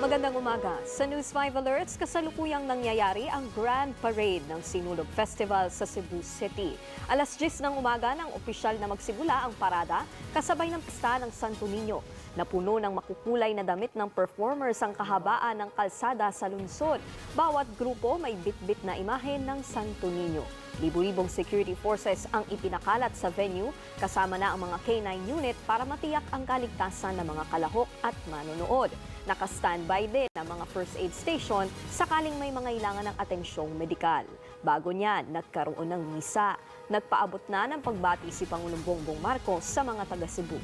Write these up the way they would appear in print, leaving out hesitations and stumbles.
Magandang umaga. Sa News 5 Alerts, kasalukuyang nangyayari ang Grand Parade ng Sinulog Festival sa Cebu City. Alas 10 ng umaga nang opisyal na magsimula ang parada, kasabay ng pista ng Santo Niño. Napuno ng makukulay na damit ng performers ang kahabaan ng kalsada sa lungsod. Bawat grupo may bitbit na imahe ng Santo Niño. Libu-libong security forces ang ipinakalat sa venue, kasama na ang mga K9 unit para matiyak ang kaligtasan ng mga kalahok at manonood. Naka-standby din ang mga first aid station sakaling may mga ilangan ng atensyong medikal. Bago niyan, nagkaroon ng misa. Nagpaabot na ng pagbati si Pangulong Bongbong Marcos sa mga taga-Cebu.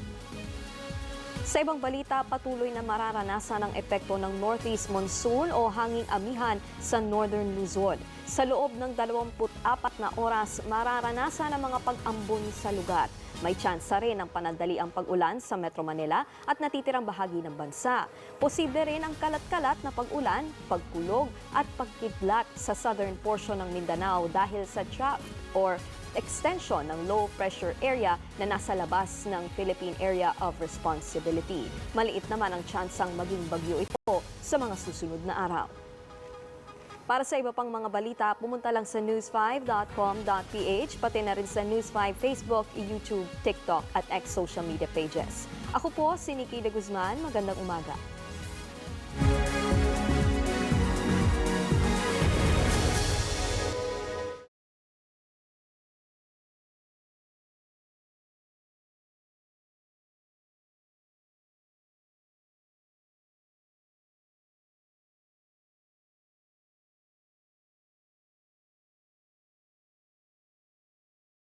Sa ibang balita, patuloy na mararanasan ang epekto ng Northeast Monsoon o hanging amihan sa Northern Luzon. Sa loob ng 24 na oras, mararanasan ang mga pag-ambon sa lugar. May tsansa rin ng panandaliang pag-ulan sa Metro Manila at natitirang bahagi ng bansa. Posible rin ang kalat-kalat na pag-ulan, pagkulog at pagkidlat sa southern portion ng Mindanao dahil sa trough or extension ng low pressure area na nasa labas ng Philippine Area of Responsibility. Maliit naman ang tsansang maging bagyo ito sa mga susunod na araw. Para sa iba pang mga balita, pumunta lang sa news5.com.ph, pati na rin sa News 5 Facebook, YouTube, TikTok at X social media pages. Ako po si Nikki de Guzman. Magandang umaga.